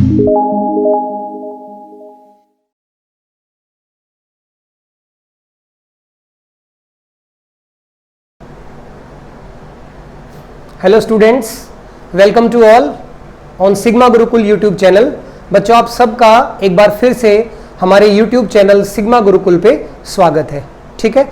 Hello students, welcome to all on Sigma Gurukul YouTube channel. बच्चों, आप सबका एक बार फिर से हमारे यूट्यूब चैनल सिग्मा गुरुकुल पे स्वागत है। ठीक है,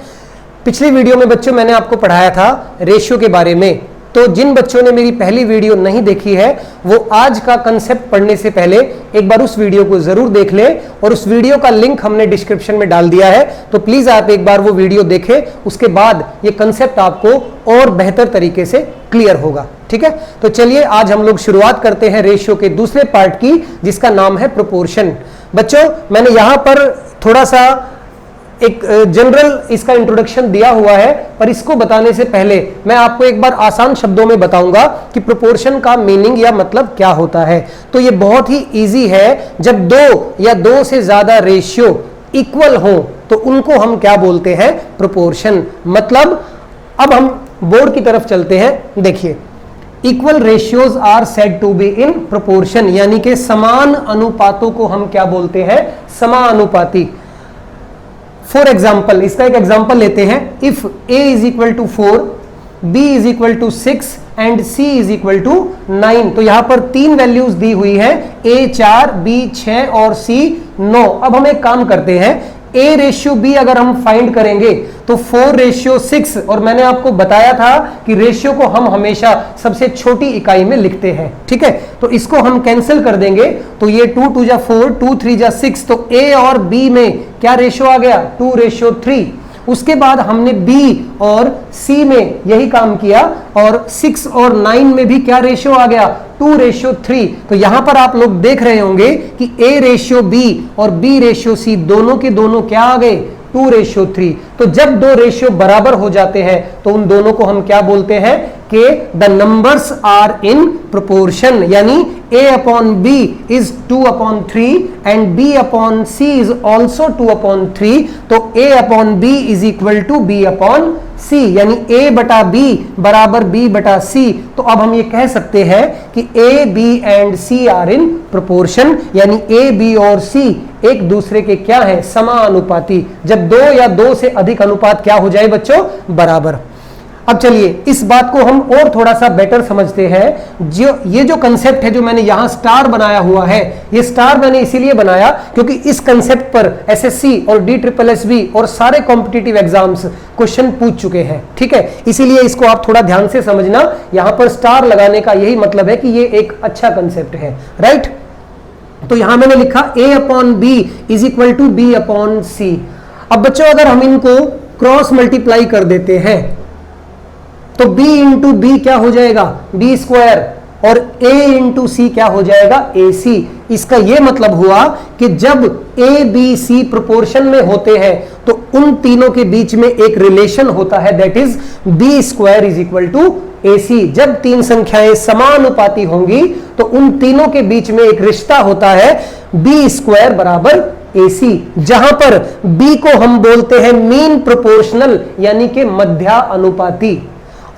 पिछली वीडियो में बच्चों मैंने आपको पढ़ाया था रेशियो के बारे में। तो जिन बच्चों ने मेरी पहली वीडियो नहीं देखी है वो आज का कंसेप्ट पढ़ने से पहले एक बार उस वीडियो को जरूर देख लें, और उस वीडियो का लिंक हमने डिस्क्रिप्शन में डाल दिया है, तो प्लीज आप एक बार वो वीडियो देखें। उसके बाद ये कंसेप्ट आपको और बेहतर तरीके से क्लियर होगा। ठीक है, तो चलिए आज हम लोग शुरुआत करते हैं रेशियो के दूसरे पार्ट की, जिसका नाम है प्रोपोर्शन। बच्चों, मैंने यहां पर थोड़ा सा एक जनरल इसका इंट्रोडक्शन दिया हुआ है, पर इसको बताने से पहले मैं आपको एक बार आसान शब्दों में बताऊंगा कि प्रोपोर्शन का मीनिंग या मतलब क्या होता है। तो ये बहुत ही इजी है। जब दो या दो से ज्यादा रेशियो इक्वल हो तो उनको हम क्या बोलते हैं? प्रोपोर्शन। मतलब अब हम बोर्ड की तरफ चलते हैं। देखिए, equal ratios are said to be in proportion, यानी कि समान अनुपातों को हम क्या बोलते हैं? समानुपाती। फॉर एग्जाम्पल, इसका एक एग्जाम्पल लेते हैं। If a is equal to 4, b is equal to 6 and c is equal to 9। तो यहां पर तीन वैल्यूज दी हुई है, a 4, b 6 और c 9। अब हम एक काम करते हैं, a रेशियो b अगर हम फाइंड करेंगे तो 4 रेशियो 6, और मैंने आपको बताया था कि रेशियो को हम हमेशा सबसे छोटी इकाई में लिखते हैं। ठीक है, तो इसको हम कैंसिल कर देंगे, तो ये 2 2 जा 4, 2 3 जा 6, तो a और b में क्या रेशियो आ गया? 2 रेशियो 3। उसके बाद हमने b और c में यही काम किया, और 6 और 9 में भी क्या रेशियो आ गया? 2 रेशियो 3। तो यहां पर आप लोग देख रहे होंगे कि a रेशियो b और b रेशियो c दोनों के दोनों क्या आ गए? 2 रेशियो 3। तो जब दो रेशियो बराबर हो जाते हैं तो उन दोनों को हम क्या बोलते हैं? कि the numbers are in proportion, यानी a upon b is 2 upon 3 and b upon c is also 2 upon 3। तो a upon b is equal to b upon c, यानी a बटा b बराबर b बटा c। तो अब हम ये कह सकते हैं कि a, b and c are in proportion, यानी a, b और c एक दूसरे के क्या है? समानुपाती। जब दो या दो से अधिक अनुपात क्या हो जाए बच्चों? बराबर। अब चलिए इस बात को हम और थोड़ा सा बेटर समझते हैं। ये जो कंसेप्ट है, जो मैंने यहां स्टार बनाया हुआ है, ये स्टार मैंने इसीलिए बनाया क्योंकि इस कंसेप्ट पर एसएससी और DSSB और सारे कॉम्पिटिटिव एग्जाम्स क्वेश्चन पूछ चुके हैं। ठीक है, इसीलिए इसको आप थोड़ा ध्यान से समझना। यहां पर स्टार लगाने का यही मतलब है कि ये एक अच्छा कंसेप्ट है। राइट, तो यहां मैंने लिखा a upon b is equal to b upon c। अब बच्चों, अगर हम इनको क्रॉस मल्टीप्लाई कर देते हैं तो b इंटू बी क्या हो जाएगा? b स्क्वायर, और a इंटू सी क्या हो जाएगा? ac। इसका यह मतलब हुआ कि जब a, b, c प्रोपोर्शन में होते हैं तो उन तीनों के बीच में एक रिलेशन होता है, that is b square is equal to ac। जब तीन संख्याएं समानुपाती होंगी तो उन तीनों के बीच में एक रिश्ता होता है b स्क्वायर बराबर AC, जहां पर b को हम बोलते हैं मीन प्रोपोर्शनल, यानी कि मध्यानुपाती,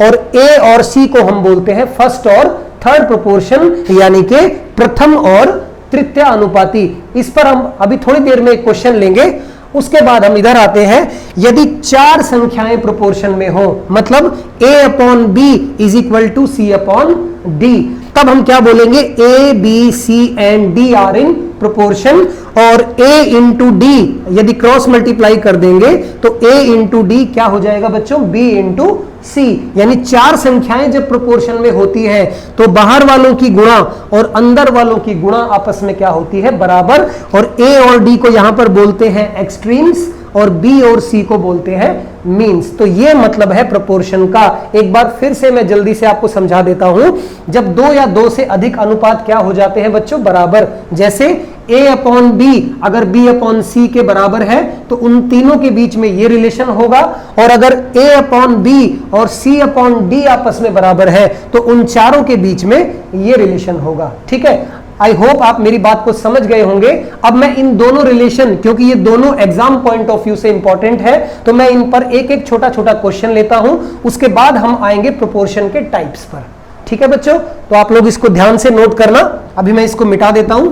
और a और c को हम बोलते हैं फर्स्ट और थर्ड प्रोपोर्शन, यानी कि प्रथम और तृतीय अनुपाती। इस पर हम अभी थोड़ी देर में एक क्वेश्चन लेंगे। उसके बाद हम इधर आते हैं। यदि चार संख्याएं प्रोपोर्शन में हो, मतलब a upon b is equal to c upon d, तब हम क्या बोलेंगे? a, b, c and d are in proportion, और a इंटू डी यदि क्रॉस मल्टीप्लाई कर देंगे तो a इंटू डी क्या हो जाएगा बच्चों? b इंटू सी। यानी चार संख्याएं जब प्रोपोर्शन में होती है तो बाहर वालों की गुणा और अंदर वालों की गुणा आपस में क्या होती है? बराबर। और a और d को यहां पर बोलते हैं एक्सट्रीम्स, और b और c को बोलते हैं मीन्स। तो ये मतलब है प्रोपोर्शन का। एक बार फिर से मैं जल्दी से आपको समझा देता हूं। जब दो या दो से अधिक अनुपात क्या हो जाते हैं बच्चों? बराबर। जैसे a अपॉन b अगर b अपॉन c के बराबर है तो उन तीनों के बीच में ये रिलेशन होगा, और अगर a अपॉन b और c अपॉन d आपस में बराबर है तो उन चारों के बीच में ये रिलेशन होगा। ठीक है, आई होप आप मेरी बात को समझ गए होंगे। अब मैं इन दोनों रिलेशन, क्योंकि ये दोनों एग्जाम पॉइंट ऑफ व्यू से इंपॉर्टेंट है, तो मैं इन पर एक एक छोटा छोटा क्वेश्चन लेता हूं। उसके बाद हम आएंगे प्रोपोर्शन के टाइप्स पर। ठीक है बच्चों, तो आप लोग इसको ध्यान से नोट करना। अभी मैं इसको मिटा देता हूं।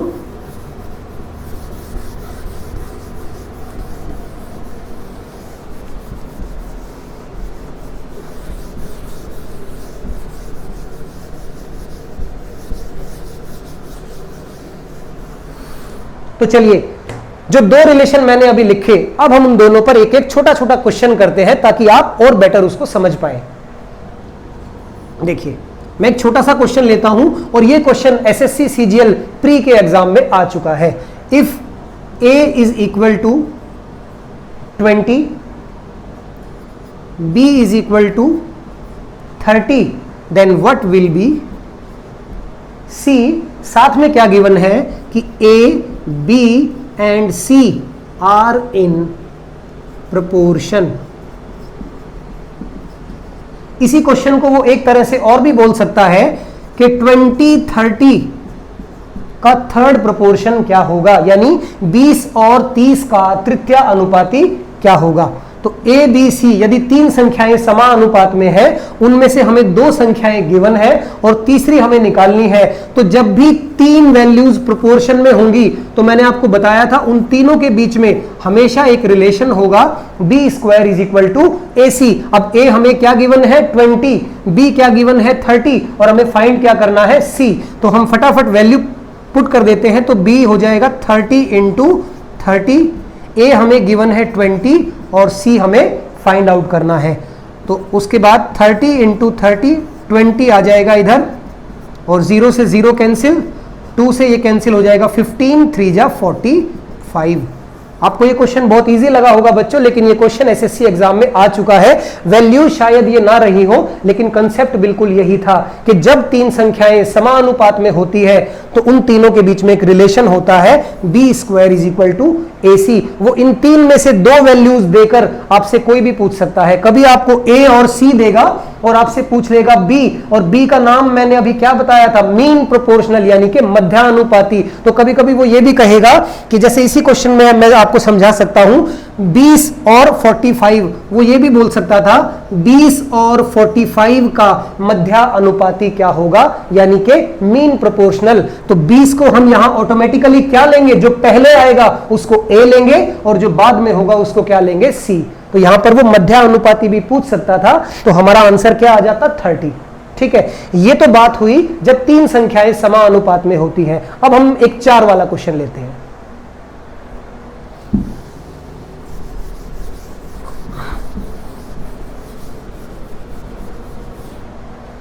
तो चलिए, जो दो रिलेशन मैंने अभी लिखे, अब हम उन दोनों पर एक एक छोटा छोटा क्वेश्चन करते हैं ताकि आप और बेटर उसको समझ पाए। देखिए, मैं एक छोटा सा क्वेश्चन लेता हूं और ये क्वेश्चन एसएससी सीजीएल प्री के एग्जाम में आ चुका है। If a is equal to 20, b is equal to 30, then what will be c। साथ में क्या गिवन है कि a, b and c are in proportion. इसी क्वेश्चन को वो एक तरह से और भी बोल सकता है कि 20-30 का थर्ड प्रोपोर्शन क्या होगा, यानी 20 और 30 का तृतीय अनुपाती क्या होगा। तो ए बी सी यदि तीन संख्याएं समानुपात में है, उनमें से हमें दो संख्याएं गिवन है और तीसरी हमें निकालनी है। तो जब भी तीन वैल्यूज प्रोपोर्शन में होंगी, तो मैंने आपको बताया था उन तीनों के बीच में हमेशा एक रिलेशन होगा, b square is equal to a c. अब ए हमें क्या गिवन है 20, बी क्या गिवन है 30 और हमें फाइंड क्या करना है सी। तो हम फटाफट वैल्यू पुट कर देते हैं। तो बी हो जाएगा 30 इंटू 30, ए हमें गिवन है 20 और सी हमें फाइंड आउट करना है। तो उसके बाद 30 इंटू 30, 20 आ जाएगा इधर और 0 से 0 कैंसिल, 2 से ये कैंसिल हो जाएगा, 15 3 जा 45। आपको ये क्वेश्चन बहुत इजी लगा होगा बच्चों, लेकिन ये क्वेश्चन एसएससी एग्जाम में आ चुका है। वैल्यू शायद ये ना रही हो, लेकिन कंसेप्ट बिल्कुल यही था कि जब तीन संख्याएं समानुपात में होती है तो उन तीनों के बीच में एक रिलेशन होता है, b square is equal to a c. वो इन तीन में से दो वैल्यूज देकर आपसे कोई भी पूछ सकता है। कभी आपको ए और सी देगा और आपसे पूछ लेगा बी, और बी का नाम मैंने अभी क्या बताया था, मीन प्रोपोर्शनल, यानी कि मध्यानुपाती। तो कभी कभी वो ये भी कहेगा कि जैसे इसी क्वेश्चन में मैं आपको समझा सकता हूं 20 और 45, वो ये भी बोल सकता था 20 और 45 का मध्यानुपाती क्या होगा, यानी कि मीन प्रोपोर्शनल। तो 20 को हम यहां ऑटोमेटिकली क्या लेंगे, जो पहले आएगा उसको ए लेंगे और जो बाद में होगा उसको क्या लेंगे सी। तो यहां पर वो मध्यानुपाती भी पूछ सकता था, तो हमारा आंसर क्या आ जाता 30। ठीक है, ये तो बात हुई जब तीन संख्याएं समानुपात में होती हैं। अब हम एक 4 वाला क्वेश्चन लेते हैं।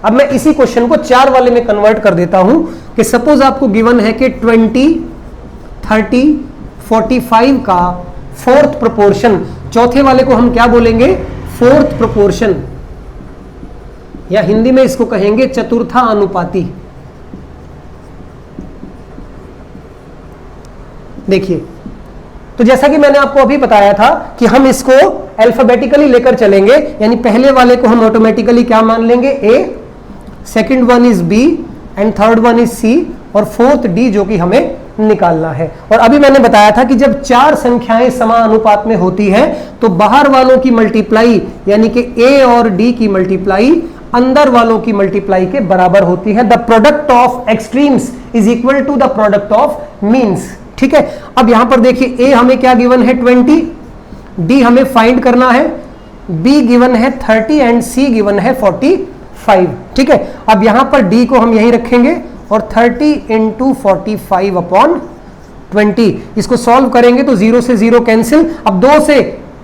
अब मैं इसी क्वेश्चन को 4 वाले में कन्वर्ट कर देता हूं कि सपोज आपको गिवन है कि 20, 30, 45 का फोर्थ प्रोपोर्शन, चौथे वाले को हम क्या बोलेंगे फोर्थ प्रोपोर्शन, या हिंदी में इसको कहेंगे चतुर्था अनुपाती। देखिए, तो जैसा कि मैंने आपको अभी बताया था कि हम इसको अल्फाबेटिकली लेकर चलेंगे, यानी पहले वाले को हम ऑटोमेटिकली क्या मान लेंगे a, second one is b and third one is c और फोर्थ डी, जो कि हमें निकालना है। और अभी मैंने बताया था कि जब चार संख्याएं समानुपात में होती हैं तो बाहर वालों की मल्टीप्लाई, यानी कि ए और डी की मल्टीप्लाई अंदर वालों की मल्टीप्लाई के बराबर होती है। The product of extremes is equal to the product of means. ठीक है, अब यहां पर देखिए ए हमें क्या गिवन है 20, डी हमें फाइंड करना है, बी गिवन है 30 एंड सी गिवन है 45। ठीक है, अब यहां पर डी को हम यहीं रखेंगे और 30 इंटू 45 अपॉन 20, इसको सॉल्व करेंगे तो 0 से 0 कैंसिल। अब 2 से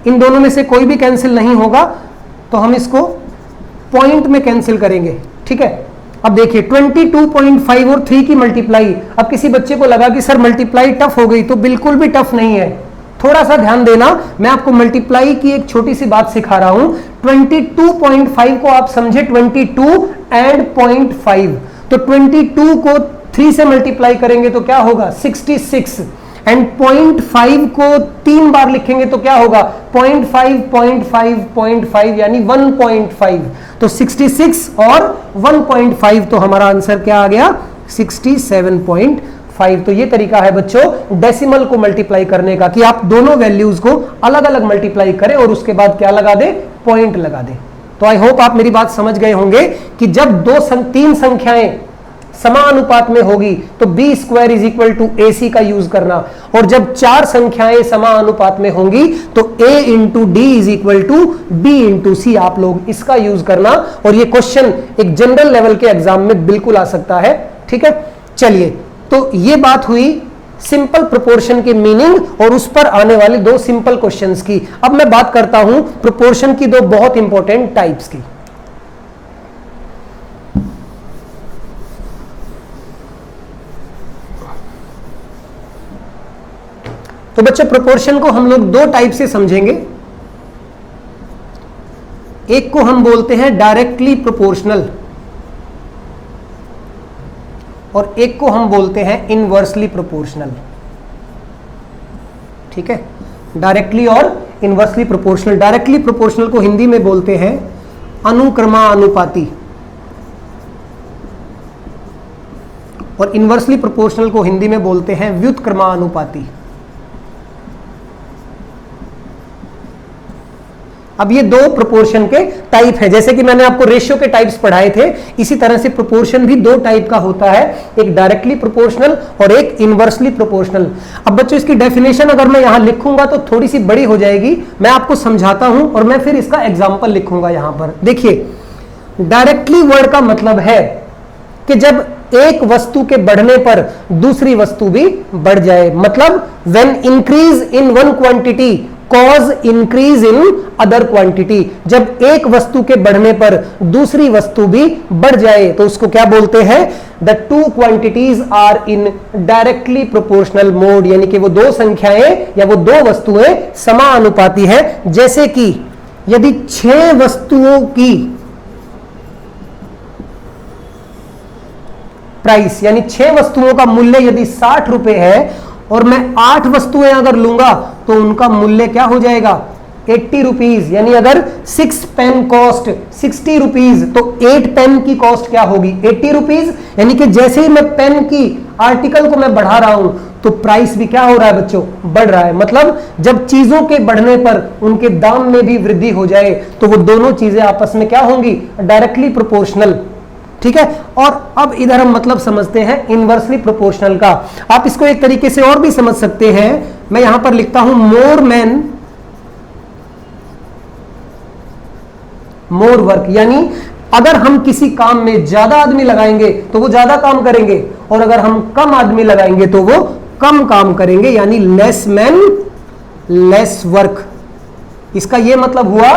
इन दोनों में से कोई भी कैंसिल नहीं होगा, तो हम इसको पॉइंट में कैंसिल करेंगे। ठीक है, अब देखिए 22.5 और 3 की मल्टीप्लाई। अब किसी बच्चे को लगा कि सर मल्टीप्लाई टफ हो गई, तो बिल्कुल भी टफ नहीं है। थोड़ा सा ध्यान देना, मैं आपको मल्टीप्लाई की एक छोटी सी बात सिखा रहा हूं। 22.5 को आप समझे 22 एंड 0.5, तो 22 को 3 से मल्टीप्लाई करेंगे तो क्या होगा 66, एंड 0.5 को 3 बार लिखेंगे तो क्या होगा 0.5 0.5 0.5 यानी 1.5। तो 66 और 1.5, तो हमारा आंसर क्या आ गया 67.5। तो ये तरीका है बच्चों डेसिमल को मल्टीप्लाई करने का, कि आप दोनों वैल्यूज को अलग अलग मल्टीप्लाई करें और उसके बाद क्या लगा दे, पॉइंट लगा दे। तो आई होप आप मेरी बात समझ गए होंगे कि जब तीन संख्याएं समानुपात में होगी तो b square is equal to a c का यूज करना, और जब चार संख्याएं समानुपात में होंगी तो a into d is equal to b into c, आप लोग इसका यूज करना। और ये क्वेश्चन एक जनरल लेवल के एग्जाम में बिल्कुल आ सकता है, ठीक है। चलिए, तो ये बात हुई सिंपल प्रोपोर्शन के मीनिंग और उस पर आने वाले दो सिंपल क्वेश्चंस की। अब मैं बात करता हूं प्रोपोर्शन की दो बहुत इंपॉर्टेंट टाइप्स की। तो बच्चों, प्रोपोर्शन को हम लोग दो टाइप से समझेंगे। एक को हम बोलते हैं डायरेक्टली प्रोपोर्शनल और एक को हम बोलते हैं इनवर्सली प्रोपोर्शनल, ठीक है। डायरेक्टली और इनवर्सली प्रोपोर्शनल। डायरेक्टली प्रोपोर्शनल को हिंदी में बोलते हैं अनुक्रमानुपाती और इनवर्सली प्रोपोर्शनल को हिंदी में बोलते हैं व्युत्क्रमानुपाती। अब ये दो प्रोपोर्शन के टाइप है, जैसे कि मैंने आपको रेशियो के टाइप्स पढ़ाए थे, इसी तरह से प्रोपोर्शन भी दो टाइप का होता है, एक डायरेक्टली प्रोपोर्शनल और एक इनवर्सली प्रोपोर्शनल। अब बच्चों, इसकी डेफिनेशन अगर मैं यहां लिखूंगा तो थोड़ी सी बड़ी हो जाएगी, मैं आपको समझाता हूं और मैं फिर इसका एग्जाम्पल लिखूंगा यहां पर। देखिए, डायरेक्टली वर्ड का मतलब है कि जब एक वस्तु के बढ़ने पर दूसरी वस्तु भी बढ़ जाए, मतलब when increase in one quantity cause increase in other quantity. जब एक वस्तु के बढ़ने पर दूसरी वस्तु भी बढ़ जाए तो उसको क्या बोलते हैं? The two quantities are in directly proportional mode, यानी कि वो दो संख्याएं या वो दो वस्तुएं समानुपाती है। जैसे कि यदि 6 वस्तुओं की प्राइस यानी 6 वस्तुओं का मूल्य यदि 60 रुपए है और मैं 8 वस्तुएं अगर लूंगा तो उनका मूल्य क्या हो जाएगा? 80 रुपीज। यानी अगर 6 पेन कॉस्ट 60 रुपीज तो 8 पेन की कॉस्ट क्या होगी? 80 रुपीज। यानी कि जैसे ही मैं पेन की आर्टिकल को मैं बढ़ा रहा हूं तो प्राइस भी क्या हो रहा है बच्चों? बढ़ रहा है। मतलब जब चीजों के बढ़ने पर उनके दाम में भी वृद्धि हो जाए तो वो दोनों चीजें आपस में क्या होंगी? डायरेक्टली प्रोपोर्शनल, ठीक है। और अब इधर हम मतलब समझते हैं इनवर्सली प्रोपोर्शनल का। आप इसको एक तरीके से और भी समझ सकते हैं, मैं यहां पर लिखता हूं मोर मैन मोर वर्क। यानी अगर हम किसी काम में ज्यादा आदमी लगाएंगे तो वो ज्यादा काम करेंगे और अगर हम कम आदमी लगाएंगे तो वो कम काम करेंगे, यानी लेस मैन लेस वर्क। इसका यह मतलब हुआ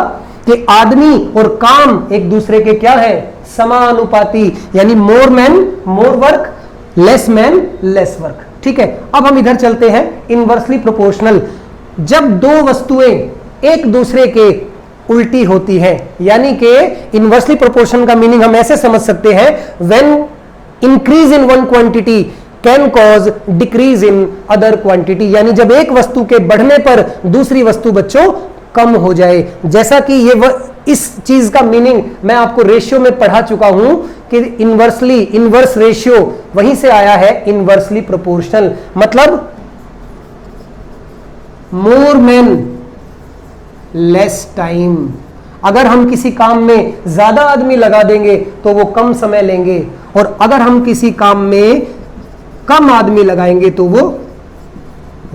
कि आदमी और काम एक दूसरे के क्या है? समानुपाती, यानी more man more work less man less work, ठीक है। अब हम इधर चलते हैं इनवर्सली प्रोपोर्शनल। जब दो वस्तुएं एक दूसरे के उल्टी होती है, यानी कि इनवर्सली प्रोपोर्शन का मीनिंग हम ऐसे समझ सकते हैं, when increase in one quantity can cause decrease in other quantity. यानी जब एक वस्तु के बढ़ने पर दूसरी वस्तु बच्चों कम हो जाए। जैसा कि इस चीज का मीनिंग मैं आपको रेशियो में पढ़ा चुका हूं कि इनवर्स रेशियो वहीं से आया है इनवर्सली प्रोपोर्शनल। मतलब मोर मैन लेस टाइम। अगर हम किसी काम में ज्यादा आदमी लगा देंगे तो वो कम समय लेंगे, और अगर हम किसी काम में कम आदमी लगाएंगे तो वो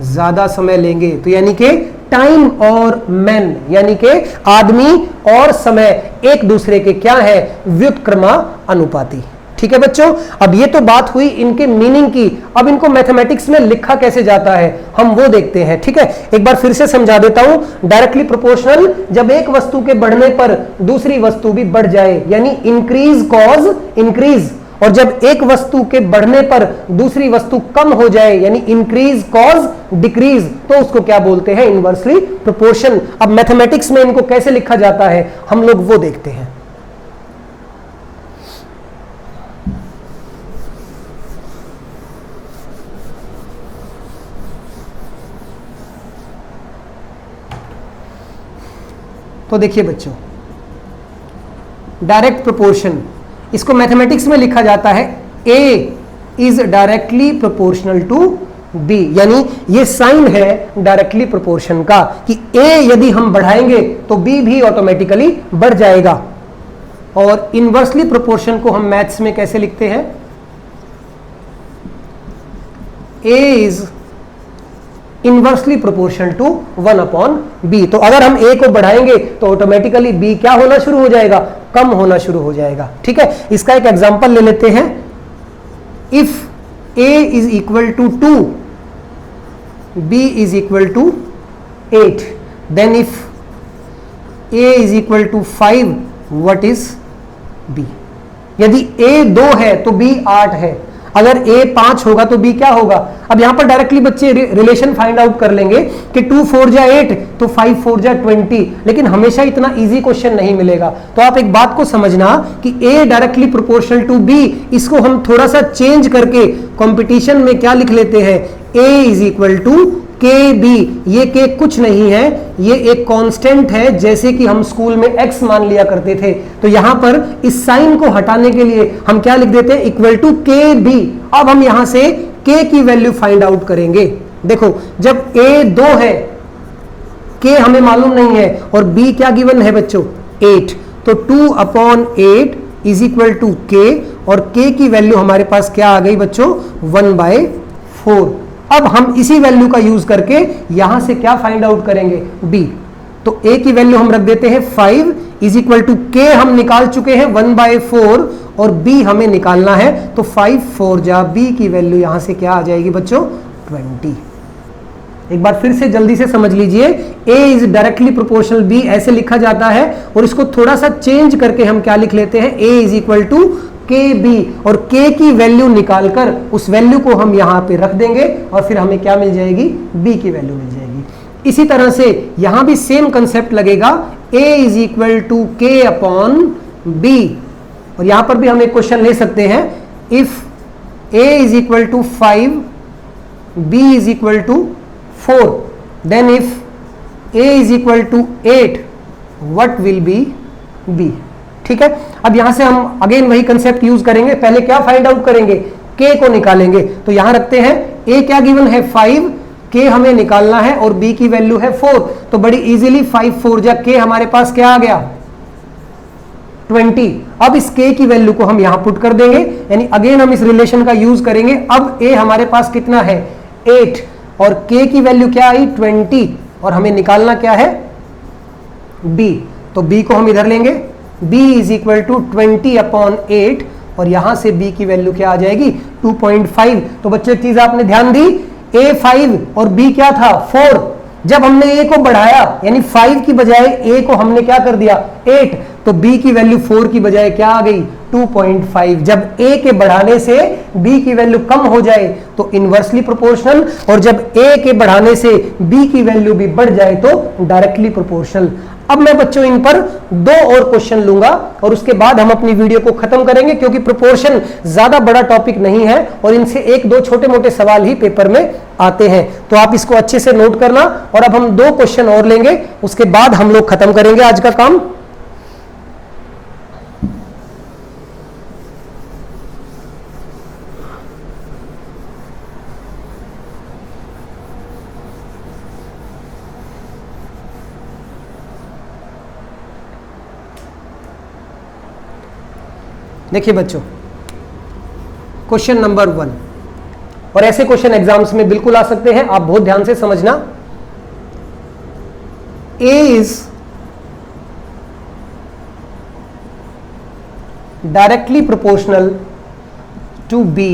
ज्यादा समय लेंगे। तो यानी कि टाइम और मैन यानी कि आदमी और समय एक दूसरे के क्या है? व्युत्क्रमानुपाती, ठीक है बच्चों। अब ये तो बात हुई इनके मीनिंग की। अब इनको मैथमेटिक्स में लिखा कैसे जाता है हम वो देखते हैं, ठीक है। एक बार फिर से समझा देता हूं। डायरेक्टली प्रोपोर्शनल, जब एक वस्तु के बढ़ने पर दूसरी वस्तु भी बढ़ जाए, यानी इंक्रीज कॉज इंक्रीज, और जब एक वस्तु के बढ़ने पर दूसरी वस्तु कम हो जाए, यानी इंक्रीज कॉज डिक्रीज, तो उसको क्या बोलते हैं? Inversely proportion. अब मैथमेटिक्स में इनको कैसे लिखा जाता है हम लोग वो देखते हैं। तो देखिए बच्चों, डायरेक्ट प्रोपोर्शन, इसको मैथमेटिक्स में लिखा जाता है A is directly proportional to B। यानी ये साइन है डायरेक्टली प्रोपोर्शन का कि A यदि हम बढ़ाएंगे तो B भी ऑटोमेटिकली बढ़ जाएगा, और इनवर्सली प्रोपोर्शन को हम मैथ्स में कैसे लिखते हैं? A is inversely proportional to 1/b। तो अगर हम a को बढ़ाएंगे तो ऑटोमेटिकली b क्या होना शुरू हो जाएगा? कम होना शुरू हो जाएगा। ठीक है, इसका एक एग्जांपल ले लेते हैं। If a is equal to 2, b is equal to 8, then if a is equal to 5, what is b? यदि a 2 है तो b 8 है, अगर a 5 होगा तो b क्या होगा? अब यहां पर डायरेक्टली बच्चे रिलेशन फाइंड आउट कर लेंगे कि 2 4 जा 8 तो 5 4 जा 20, लेकिन हमेशा इतना इजी क्वेश्चन नहीं मिलेगा। तो आप एक बात को समझना कि a directly proportional to b, इसको हम थोड़ा सा चेंज करके कंपटीशन में क्या लिख लेते हैं? a इज इक्वल टू के बी। ये के कुछ नहीं है, ये एक कांस्टेंट है, जैसे कि हम स्कूल में x मान लिया करते थे। तो यहां पर इस साइन को हटाने के लिए हम क्या लिख देते हैं? इक्वल टू के बी। अब हम यहां से k की वैल्यू फाइंड आउट करेंगे। देखो, जब a 2 है, k हमें मालूम नहीं है, और b क्या गिवन है बच्चों? 8। तो 2/8 इज इक्वल टू k, और k की वैल्यू हमारे पास क्या आ गई बच्चों? 1/4। अब हम इसी वैल्यू का यूज करके यहां से क्या फाइंड आउट करेंगे? b। तो a की वैल्यू हम रख देते हैं 5 इज इक्वल टू k हम निकाल चुके हैं 1/4, और b हमें निकालना है। तो 5 4 जा b की वैल्यू यहां से क्या आ जाएगी बच्चों? 20। एक बार फिर से जल्दी से समझ लीजिए, a is directly proportional b ऐसे लिखा जाता है, और इसको थोड़ा सा चेंज करके हम क्या लिख लेते हैं? a इज इक्वल टू के बी, और k की वैल्यू निकालकर उस वैल्यू को हम यहां पे रख देंगे, और फिर हमें क्या मिल जाएगी? b की वैल्यू मिल जाएगी। इसी तरह से यहां भी सेम कंसेप्ट लगेगा, a इज इक्वल टू के अपॉन बी, और यहां पर भी हम एक क्वेश्चन ले सकते हैं। If a is equal to 5, b is equal to 4, then if a is equal to 8, what will be b? ठीक है, अब यहां से हम अगेन वही कंसेप्ट यूज करेंगे। पहले क्या फाइंड आउट करेंगे? k को निकालेंगे। तो यहां रखते हैं, a क्या गिवन है? 5, k हमें निकालना है, और b की वैल्यू है 4। तो बड़ी इजीली 5 4 जा k हमारे पास क्या आ गया? 20। अब इस k की वैल्यू को हम यहां पुट कर देंगे, यानी अगेन हम इस रिलेशन का यूज करेंगे। अब a हमारे पास कितना है? 8, और k की वैल्यू क्या आई? 20, और हमें निकालना क्या है? b। तो b को हम इधर लेंगे, b इज इक्वल टू 20/8, और यहां से b की वैल्यू क्या आ जाएगी? 2.5। तो बच्चों एक चीज आपने ध्यान दी, a 5 और b क्या था? 4। जब हमने a को बढ़ाया, यानी 5 की बजाय a को हमने क्या कर दिया? 8, तो b की वैल्यू 4 की बजाय क्या आ गई? 2.5। जब a के बढ़ाने से b की वैल्यू कम हो जाए तो इनवर्सली प्रोपोर्शनल, और जब a के बढ़ाने से b की वैल्यू भी बढ़ जाए तो डायरेक्टली प्रोपोर्शनल। अब मैं बच्चों इन पर 2 और क्वेश्चन लूंगा, और उसके बाद हम अपनी वीडियो को खत्म करेंगे, क्योंकि प्रोपोर्शन ज्यादा बड़ा टॉपिक नहीं है, और इनसे 1-2 छोटे मोटे सवाल ही पेपर में आते हैं। तो आप इसको अच्छे से नोट करना, और अब हम 2 क्वेश्चन और लेंगे, उसके बाद हम लोग खत्म करेंगे आज का काम। देखिए बच्चों, क्वेश्चन नंबर 1, और ऐसे क्वेश्चन एग्जाम्स में बिल्कुल आ सकते हैं, आप बहुत ध्यान से समझना। A is directly proportional to B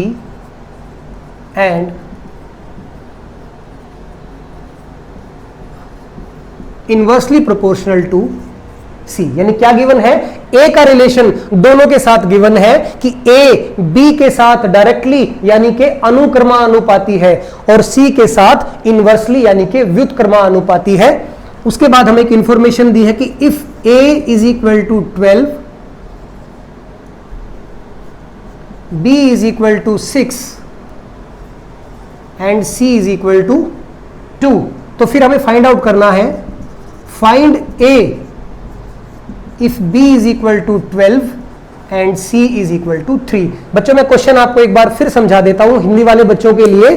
and inversely proportional to C। यानी क्या गिवन है? A का रिलेशन दोनों के साथ गिवन है कि A B के साथ डायरेक्टली यानी कि अनुक्रमानुपाती है, और C के साथ इनवर्सली यानी कि व्युत्क्रमानुपाती है। उसके बाद हमें एक इंफॉर्मेशन दी है कि if A is equal to 12, B is equal to 6 and C is equal to 2, तो फिर हमें फाइंड आउट करना है, find A if b is equal to 12 and c is equal to 3। बच्चों मैं क्वेश्चन आपको एक बार फिर समझा देता हूं हिंदी वाले बच्चों के लिए।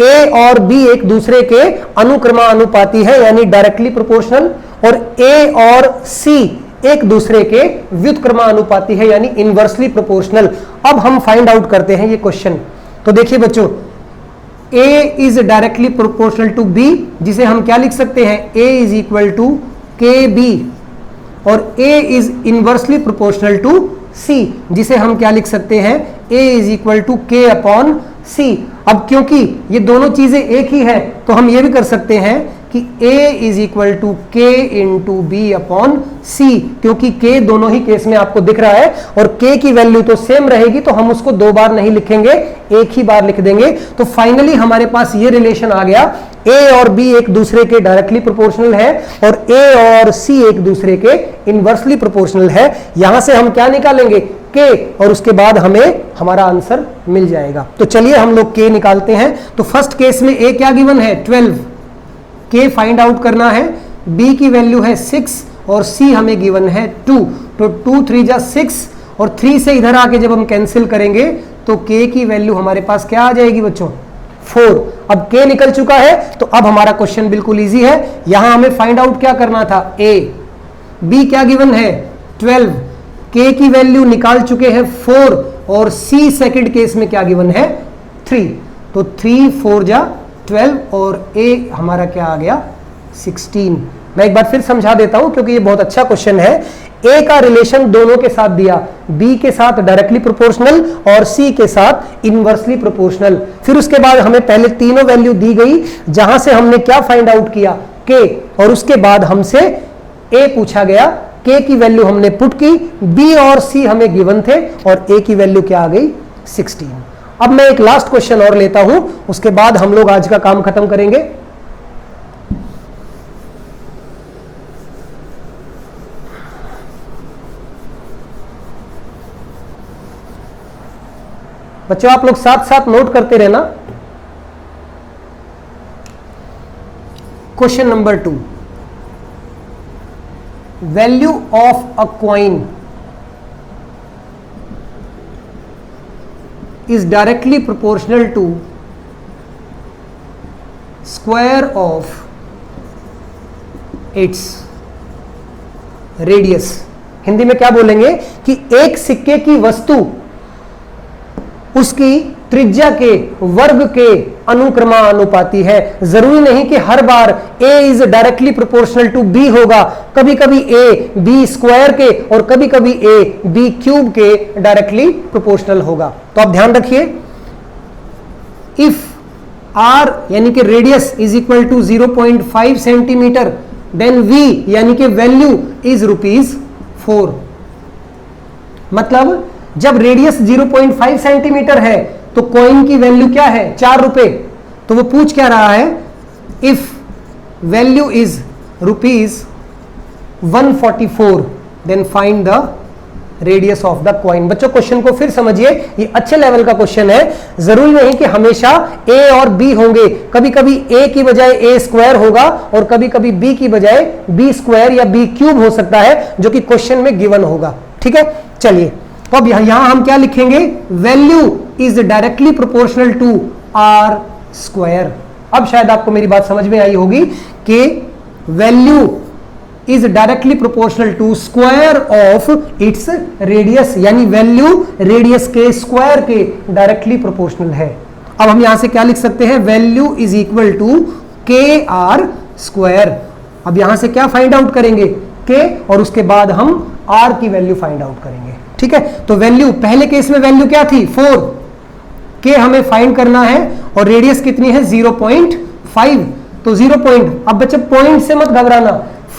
a और b एक दूसरे के अनुक्रमानुपाती है, यानी डायरेक्टली प्रोपोर्शनल, और a और c एक दूसरे के व्युत्क्रमानुपाती है, यानी इनवर्सली प्रोपोर्शनल। अब हम फाइंड आउट करते हैं ये क्वेश्चन। तो देखिए बच्चों, A is directly proportional to B, जिसे हम क्या लिख सकते हैं, A is equal to KB, और A is inversely proportional to C, जिसे हम क्या लिख सकते हैं, A is equal to K upon C। अब क्योंकि ये दोनों चीजें एक ही है, तो हम ये भी कर सकते हैं कि A is equal to K into b upon C, क्योंकि K दोनों ही केस में आपको दिख रहा है, और K की वैल्यू तो सेम रहेगी, तो हम उसको दो बार नहीं लिखेंगे, एक ही बार लिख देंगे। तो फाइनली हमारे पास ये रिलेशन आ गया, A और B एक दूसरे के डायरेक्टली प्रोपोर्शनल है, और A और C एक दूसरे के इनवर्सली प्रोपोर्शनल है। यहां से हम क्या निकालेंगे, K, और उसके बाद हमें हमारा आंसर मिल जाएगा। तो चलिए हम लोग K निकालते हैं। तो फर्स्ट केस में A क्या गिवन है, 12, K फाइंड आउट करना है, B की वैल्यू है 6 और C हमें गिवन है 2। तो 2 3 जा 6, और 3 से इधर आके जब हम कैंसिल करेंगे तो K की वैल्यू हमारे पास क्या आ जाएगी बच्चों, 4। अब K निकल चुका है, तो अब हमारा क्वेश्चन बिल्कुल इजी है। यहां हमें फाइंड आउट क्या करना था, A, B क्या गिवन है 12, K की वैल्यू निकाल चुके हैं 4, और C सेकंड केस में क्या गिवन है 3। तो 3 4 जा 12, और A हमारा क्या आ गया 16। मैं एक बार फिर समझा देता हूं, क्योंकि ये बहुत अच्छा क्वेश्चन है। A का रिलेशन दोनों के साथ दिया, B के साथ डायरेक्टली प्रोपोर्शनल और C के साथ इनवर्सली प्रोपोर्शनल। फिर उसके बाद हमें पहले तीनों वैल्यू दी गई, जहां से हमने क्या फाइंड आउट किया, K, और उसके बाद हमसे A पूछा गया, K की वैल्यू हमने पुट की, B और C हमें गिवन थे, और A की वैल्यू क्या आ गई 16। अब मैं एक लास्ट क्वेश्चन और लेता हूं, उसके बाद हम लोग आज का काम खत्म करेंगे। बच्चों आप लोग साथ साथ नोट करते रहना। Question number 2, value of a coin is directly proportional to square of its radius। Hindi में क्या बोलेंगे कि एक सिक्के की वस्तु उसकी त्रिज्या के वर्ग के अनुक्रमानुपाती है। जरूरी नहीं कि हर बार A is directly proportional to B होगा, कभी कभी A B स्क्वायर के और कभी कभी A B क्यूब के डायरेक्टली प्रोपोर्शनल होगा। तो आप ध्यान रखिए, इफ R यानी कि radius is equal to 0.5 centimetre, then V यानी कि वैल्यू इज ₹4। मतलब जब रेडियस 0.5 सेंटीमीटर है तो कॉइन की वैल्यू क्या है, 4 रुपए। तो वो पूछ क्या रहा है, if value is ₹144 then find the radius of the coin. बच्चों क्वेश्चन को फिर समझिए, ये अच्छे लेवल का क्वेश्चन है। जरूरी नहीं कि हमेशा A और B होंगे, कभी कभी A की बजाय A स्क्वायर होगा, और कभी कभी B की बजाय B स्क्वायर या B क्यूब हो सकता है, जो कि क्वेश्चन में गिवन होगा। ठीक है, चलिए तो अब यहां हम क्या लिखेंगे, value is directly proportional to R square. अब शायद आपको मेरी बात समझ में आई होगी कि value is directly proportional to square of its radius, यानी वैल्यू रेडियस के स्क्वायर के डायरेक्टली प्रोपोर्शनल है। अब हम यहां से क्या लिख सकते हैं, value is equal to KR square. अब यहां से क्या फाइंड आउट करेंगे, K, और उसके बाद हम R की वैल्यू फाइंड आउट करेंगे। ठीक है, तो वैल्यू पहले केस में वैल्यू क्या थी 4, K हमें फाइंड करना है, और रेडियस कितनी है 0.5। तो 0. अब बच्चे पॉइंट से मत घबराना,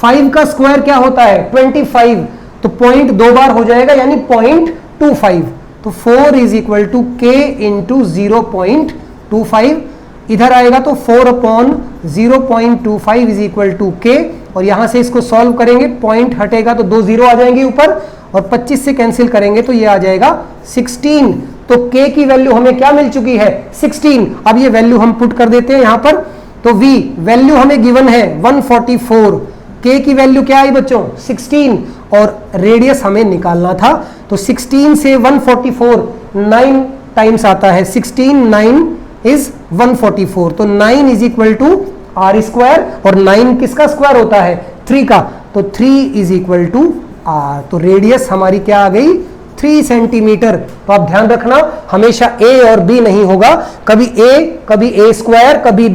5 का स्क्वायर क्या होता है 25, तो पॉइंट 2 बार हो जाएगा, यानी 0.25। तो 4 is equal to K into 0.25, इधर आएगा तो 4/0.25 इज इक्वल टू K, और यहां से इसको सॉल्व करेंगे, पॉइंट हटेगा तो 2 0 आ जाएंगे ऊपर, और 25 से कैंसिल करेंगे तो ये आ जाएगा 16। तो K की वैल्यू हमें क्या मिल चुकी है 16। अब ये वैल्यू हम पुट कर देते हैं यहां पर। तो V वैल्यू हमें गिवन है 144, K की वैल्यू क्या आई बच्चों 16, और रेडियस हमें निकालना था। तो 16 से 144 9 टाइम्स आता है, 16 9 इज 144। तो 9 is equal to R square, और 9 किसका स्क्वायर होता है 3 का, तो 3 इज इक्वल टू आर। तो रेडियस हमारी क्या आ गई 3 सेंटीमीटर। तो आप ध्यान रखना हमेशा ए और बी नहीं होगा, कभी ए स्क्वायर, कभी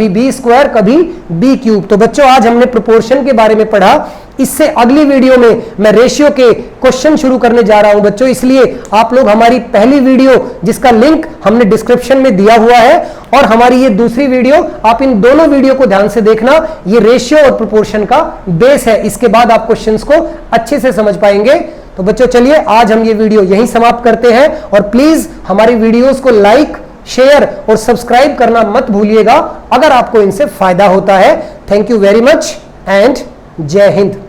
बी स्क्वायर, कभी बी क्यूब। तो बच्चों आज हमने प्रोपोर्शन के बारे में पढ़ा। इससे अगली वीडियो में मैं रेशियो के क्वेश्चन शुरू करने जा रहा हूं बच्चों, इसलिए आप लोग हमारी पहली वीडियो जिसका लिंक हमने डिस्क्रिप्शन में दिया हुआ है और हमारी ये दूसरी वीडियो, आप इन दोनों वीडियो को ध्यान से देखना। ये रेशियो और प्रोपोर्शन का बेस है, इसके बाद आप क्वेश्चंस को अच्छे से समझ पाएंगे। तो बच्चों चलिए आज हम ये वीडियो यहीं समाप्त करते हैं और प्लीज हमारी वीडियोस को लाइक, शेयर और सब्सक्राइब करना मत भूलिएगा अगर आपको इनसे फायदा होता है। Thank you very much and जय हिंद।